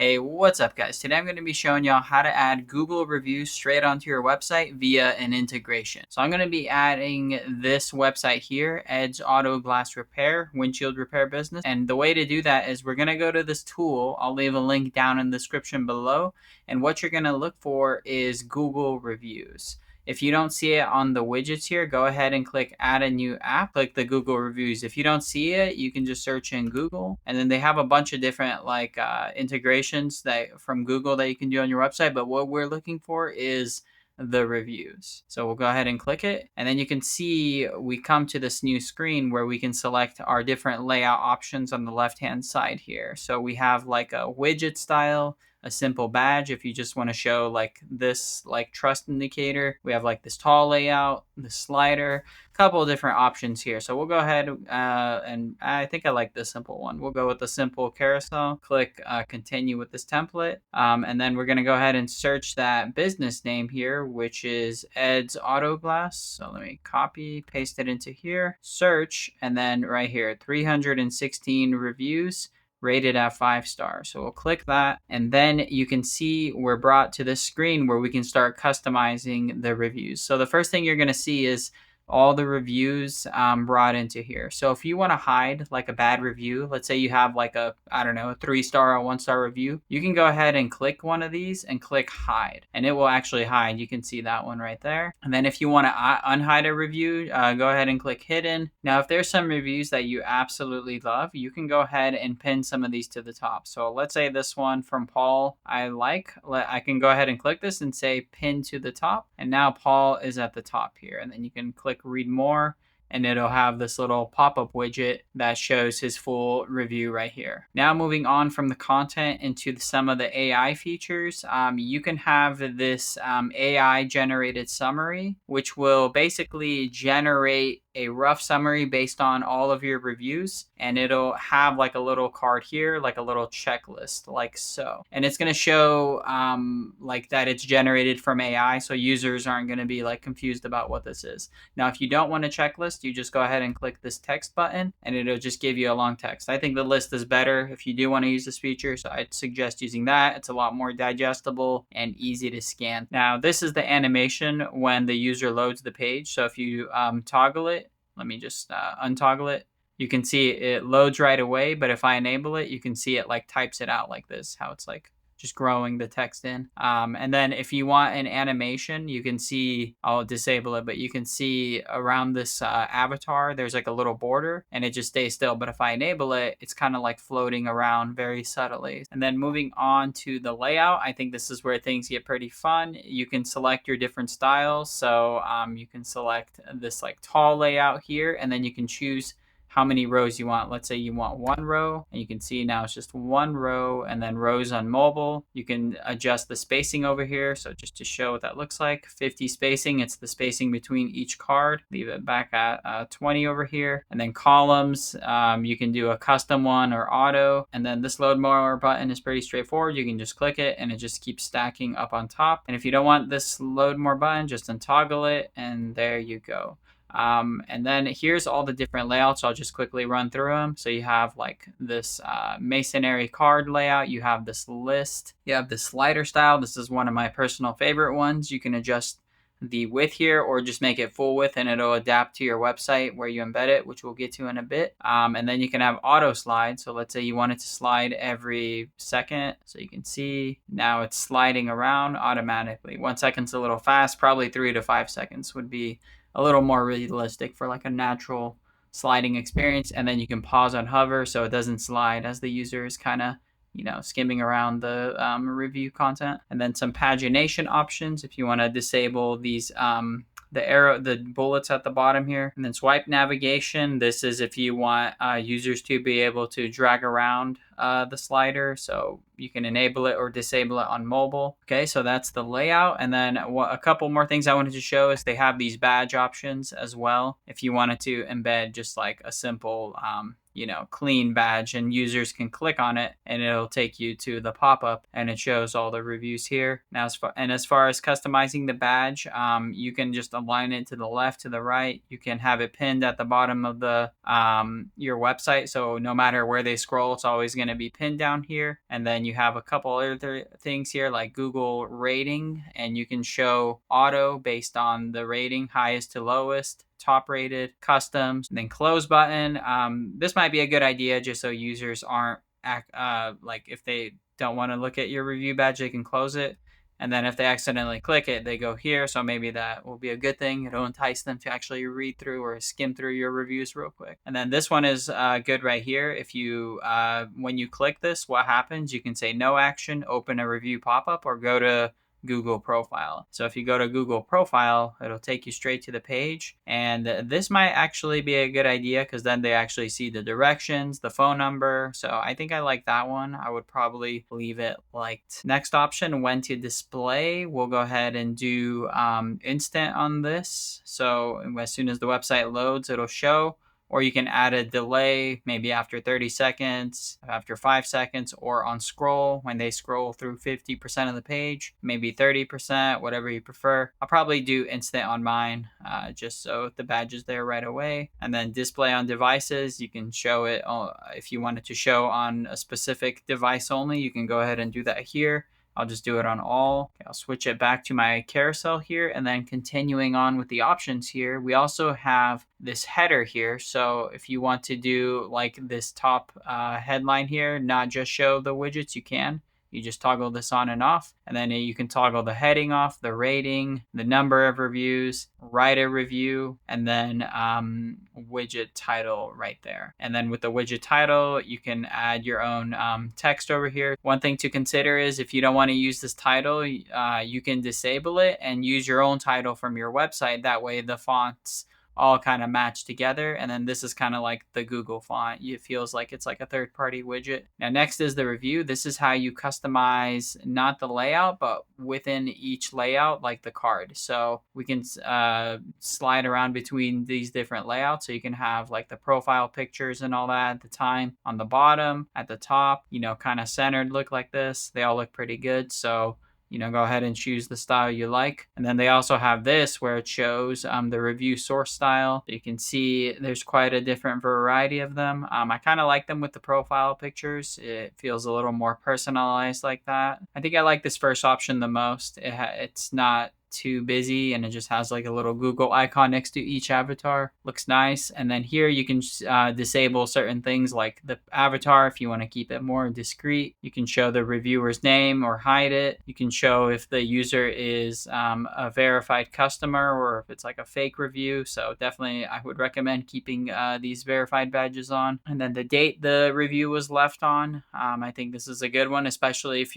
Hey, what's up guys? Today I'm going to be showing y'all how to add Google reviews straight onto your website via an integration. So I'm going to be adding this website here, Ed's Auto Glass Repair, Windshield Repair Business. And the way to do that is we're going to go to this tool. I'll leave a link down in the description below. And what you're going to look for is Google reviews. If you don't see it on the widgets here, go ahead and click add a new app, click the Google reviews. If you don't see it, you can just search in Google, and then they have a bunch of different integrations from Google that you can do on your website. But what we're looking for is the reviews. So we'll go ahead and click it, and then you can see we come to this new screen where we can select our different layout options on the left hand side here. So we have like a widget style, a simple badge if you just want to show like this trust indicator. We have like this tall layout, the slider, a couple of different options here. So we'll go ahead and I think I like the simple one. We'll go with the simple carousel, click continue with this template, and then we're going to go ahead and search that business name here, which is Ed's Auto Glass. So let me copy, paste it into here, search, and then right here 316 reviews rated at 5 stars. So we'll click that, and then you can see we're brought to this screen where we can start customizing the reviews. So the first thing you're going to see is all the reviews brought into here. So if you want to hide like a bad review, let's say you have like a 3-star or 1-star review, you can go ahead and click one of these and click hide, and it will actually hide. You can see that one right there. And then if you want to unhide a review, go ahead and click hidden. Now if there's some reviews that you absolutely love, you can go ahead and pin some of these to the top. So let's say this one from Paul I can go ahead and click this and say pin to the top, and now Paul is at the top here. And then you can click read more, and it'll have this little pop-up widget that shows his full review right here. Now moving on from the content into some of the AI features, you can have this AI generated summary, which will basically generate a rough summary based on all of your reviews, and it'll have like a little card here, like a little checklist, like so. And it's going to show like that it's generated from AI, so users aren't going to be like confused about what this is. Now if you don't want a checklist, you just go ahead and click this text button, and it'll just give you a long text. I think the list is better if you do want to use this feature, so I'd suggest using that. It's a lot more digestible and easy to scan. Now this is the animation when the user loads the page. So if you toggle it, let me just untoggle it. You can see it loads right away, but if I enable it, you can see it like types it out like this, how it's like just growing the text in. And then if you want an animation, you can see, I'll disable it, but you can see around this avatar, there's like a little border, and it just stays still. But if I enable it, it's kind of like floating around very subtly. And then moving on to the layout, I think this is where things get pretty fun. You can select your different styles. So you can select this like tall layout here, and then you can choose how many rows you want. Let's say you want 1 row, and you can see now it's just 1 row, and then rows on mobile. You can adjust the spacing over here. So just to show what that looks like, 50 spacing, it's the spacing between each card. Leave it back at 20 over here. And then columns, you can do a custom one or auto. And then this load more button is pretty straightforward. You can just click it, and it just keeps stacking up on top. And if you don't want this load more button, just untoggle it, and there you go. And then here's all the different layouts. I'll just quickly run through them. So you have like this masonry card layout. You have this list. You have this slider style. This is one of my personal favorite ones. You can adjust the width here or just make it full width, and it'll adapt to your website where you embed it, which we'll get to in a bit. And then you can have auto slide. So let's say you want it to slide every second. So you can see now it's sliding around automatically. 1 second's a little fast. Probably 3 to 5 seconds would be a little more realistic for like a natural sliding experience. And then you can pause on hover so it doesn't slide as the user is kind of skimming around the review content. And then some pagination options if you want to disable these the bullets at the bottom here. And then swipe navigation. This is if you want users to be able to drag around the slider, so you can enable it or disable it on mobile. Okay, so that's the layout. And then a couple more things I wanted to show is they have these badge options as well. If you wanted to embed just like a simple clean badge, and users can click on it and it'll take you to the pop-up and it shows all the reviews here. Now, as far as customizing the badge, you can just align it to the left, to the right. You can have it pinned at the bottom of the your website, so no matter where they scroll, it's always going to be pinned down here. And then you have a couple other things here like Google rating, and you can show auto based on the rating, highest to lowest, top rated, customs, then close button. This might be a good idea just so users aren't like if they don't want to look at your review badge, they can close it. And then if they accidentally click it, they go here. So maybe that will be a good thing. It'll entice them to actually read through or skim through your reviews real quick. And then this one is good right here. If you, when you click this, what happens? You can say no action, open a review pop-up, or go to Google profile. So if you go to Google profile, it'll take you straight to the page. And this might actually be a good idea because then they actually see the directions, the phone number. So I think I like that one. I would probably leave it liked. Next option, when to display. We'll go ahead and do instant on this. So as soon as the website loads, it'll show. Or you can add a delay, maybe after 30 seconds, after 5 seconds, or on scroll, when they scroll through 50% of the page, maybe 30%, whatever you prefer. I'll probably do instant on mine, just so the badge is there right away. And then display on devices, you can show it, if you wanted to show on a specific device only, you can go ahead and do that here. I'll just do it on all. Okay, I'll switch it back to my carousel here, and then continuing on with the options here, we also have this header here. So if you want to do like this top headline here, not just show the widgets, you can. You just toggle this on and off, and then you can toggle the heading off, the rating, the number of reviews, write a review, and then widget title right there. And then with the widget title, you can add your own text over here. One thing to consider is if you don't want to use this title, you can disable it and use your own title from your website. That way the fonts all kind of match together. And then this is kind of like the Google font. It feels like it's like a third-party widget. Now next is the review. This is how you customize not the layout, but within each layout, like the card. So we can slide around between these different layouts. So you can have like the profile pictures and all that at the time on the bottom, at the top, kind of centered look like this. They all look pretty good. So go ahead and choose the style you like. And then they also have this where it shows the review source style. You can see there's quite a different variety of them. I kind of like them with the profile pictures. It feels a little more personalized like that. I think I like this first option the most. It's not too busy, and it just has like a little Google icon next to each avatar. Looks nice. And then here you can disable certain things like the avatar if you want to keep it more discreet. You can show the reviewer's name or hide it. You can show if the user is a verified customer or if it's like a fake review. So definitely I would recommend keeping these verified badges on. And then the date the review was left on. I think this is a good one, especially if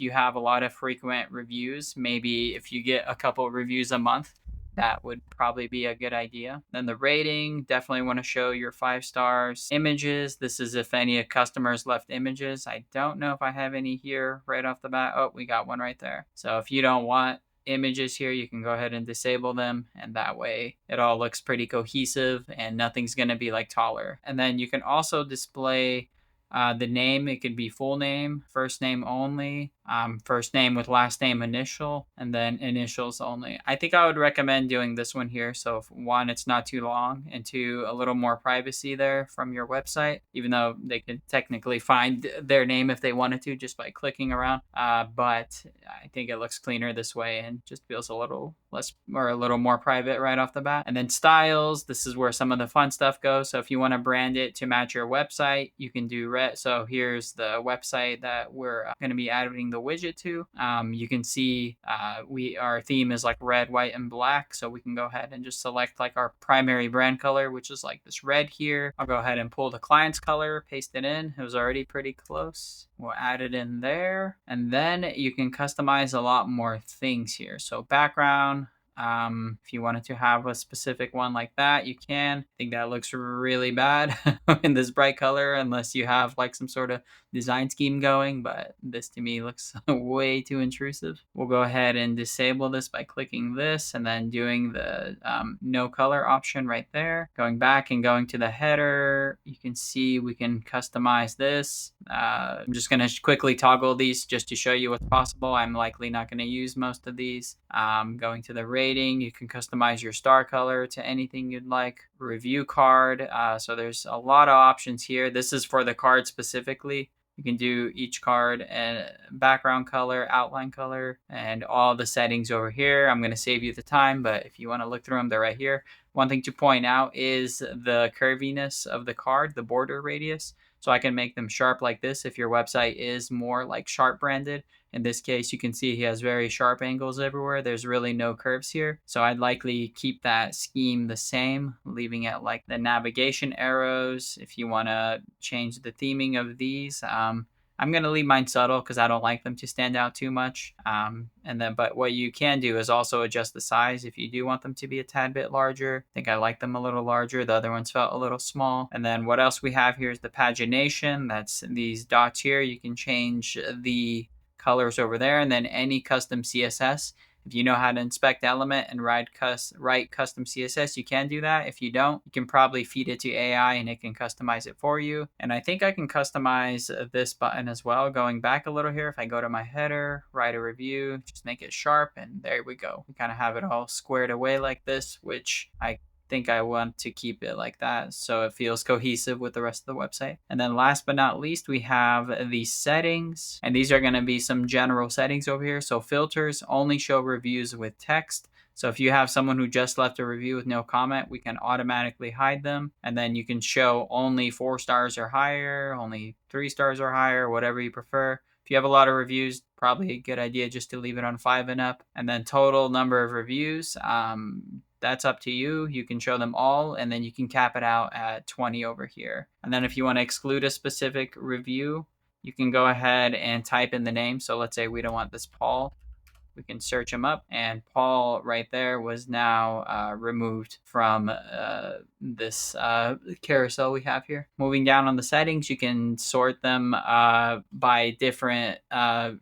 you have a lot of frequent reviews. Maybe if you get a couple reviews a month, that would probably be a good idea. Then the rating, definitely want to show your 5 stars. Images, this is if any customers left images. I don't know if I have any here right off the bat. Oh, we got one right there. So if you don't want images here, you can go ahead and disable them, and that way it all looks pretty cohesive and nothing's going to be like taller. And then you can also display the name. It could be full name, first name only, first name with last name initial, and then initials only. I think I would recommend doing this one here. So if, one, it's not too long, and two, a little more privacy there from your website, even though they could technically find their name if they wanted to just by clicking around. But I think it looks cleaner this way and just feels a little less or a little more private right off the bat. And then styles, this is where some of the fun stuff goes. So if you want to brand it to match your website, you can do red. So here's the website that we're going to be adding the widget to. You can see our theme is like red, white, and black. So we can go ahead and just select like our primary brand color, which is like this red here. I'll go ahead and pull the client's color, paste it in. It was already pretty close. We'll add it in there. And then you can customize a lot more things here. So background, If you wanted to have a specific one like that, you can. I think that looks really bad in this bright color unless you have like some sort of design scheme going, but this to me looks way too intrusive. We'll go ahead and disable this by clicking this and then doing the no color option right there. Going back and going to the header, you can see we can customize this. I'm just going to quickly toggle these just to show you what's possible. I'm likely not going to use most of these. Going to the rating, you can customize your star color to anything you'd like. Review card, so there's a lot of options here. This is for the card specifically. You can do each card and background color, outline color, and all the settings over here. I'm going to save you the time, but if you want to look through them, they're right here. One thing to point out is the curviness of the card, the border radius. So I can make them sharp like this if your website is more like sharp branded. In this case, you can see he has very sharp angles everywhere. There's really no curves here. So I'd likely keep that scheme the same, leaving it like the navigation arrows. If you want to change the theming of these, I'm going to leave mine subtle because I don't like them to stand out too much. But what you can do is also adjust the size if you do want them to be a tad bit larger. I think I like them a little larger. The other ones felt a little small. And then what else we have here is the pagination. That's these dots here. You can change the colors over there, and then any custom CSS. If you know how to inspect element and write custom CSS, you can do that. If you don't, you can probably feed it to AI and it can customize it for you. And I think I can customize this button as well. Going back a little here, if I go to my header, write a review, just make it sharp, and there we go. We kind of have it all squared away like this, which I think I want to keep it like that so it feels cohesive with the rest of the website. And then last but not least, we have the settings, and these are going to be some general settings over here. So filters only show reviews with text. So if you have someone who just left a review with no comment, we can automatically hide them. And then you can show only 4 stars or higher, only 3 stars or higher, whatever you prefer. If you have a lot of reviews, probably a good idea just to leave it on 5 and up. And then total number of reviews, that's up to you. You can show them all, and then you can cap it out at 20 over here. And then if you want to exclude a specific review, you can go ahead and type in the name. So let's say we don't want this Paul. We can search him up, and Paul right there was now removed from this carousel we have here. Moving down on the settings, you can sort them by different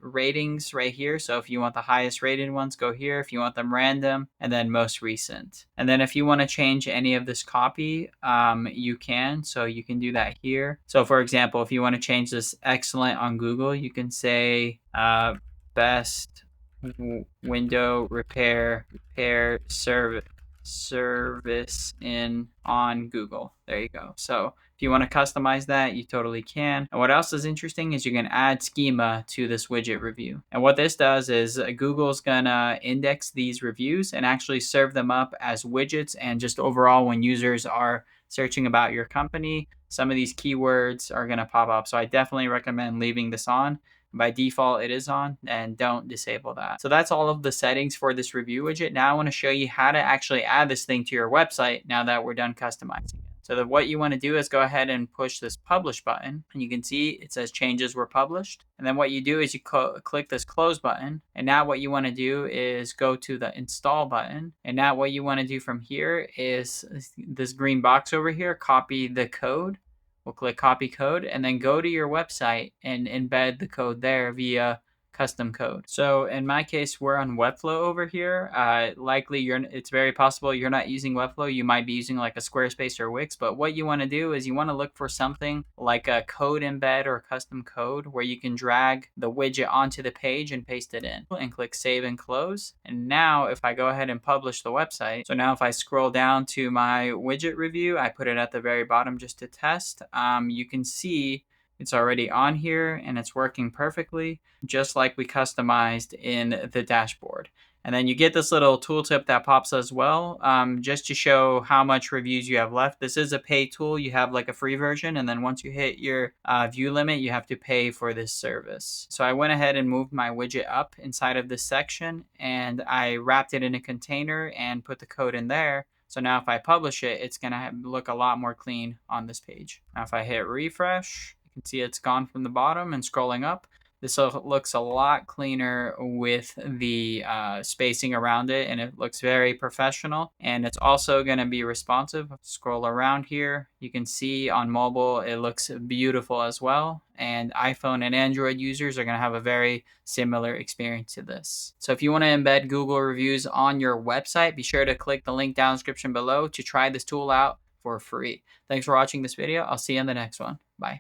ratings right here. So if you want the highest rated ones, go here. If you want them random, and then most recent. And then if you want to change any of this copy, you can. So you can do that here. So for example, if you want to change this excellent on Google, you can say best window repair service in on Google. There you go. So if you want to customize that, you totally can. And what else is interesting is you can add schema to this widget review. And what this does is Google's gonna index these reviews and actually serve them up as widgets, and just overall when users are searching about your company, some of these keywords are gonna pop up. So I definitely recommend leaving this on. By default, it is on, and don't disable that. So that's all of the settings for this review widget. Now I want to show you how to actually add this thing to your website now that we're done customizing it. So what you want to do is go ahead and push this publish button, and you can see it says changes were published. And then what you do is you click this close button, and now what you want to do is go to the install button. And now what you want to do from here is this green box over here, copy the code. We'll click copy code and then go to your website and embed the code there via custom code. So in my case, we're on Webflow over here. Likely it's very possible you're not using Webflow. You might be using like a Squarespace or Wix, but what you want to do is you want to look for something like a code embed or custom code where you can drag the widget onto the page and paste it in, and click save and close. And now if I go ahead and publish the website, so now if I scroll down to my widget review, I put it at the very bottom just to test, you can see it's already on here and it's working perfectly, just like we customized in the dashboard. And then you get this little tooltip that pops as well, just to show how much reviews you have left. This is a paid tool. You have like a free version, and then once you hit your view limit, you have to pay for this service. So I went ahead and moved my widget up inside of this section, and I wrapped it in a container and put the code in there. So now if I publish it, it's gonna look a lot more clean on this page. Now if I hit refresh, you can see it's gone from the bottom and scrolling up. This looks a lot cleaner with the spacing around it, and it looks very professional. And it's also going to be responsive. Scroll around here. You can see on mobile, it looks beautiful as well. And iPhone and Android users are going to have a very similar experience to this. So if you want to embed Google reviews on your website, be sure to click the link down in the description below to try this tool out for free. Thanks for watching this video. I'll see you in the next one. Bye.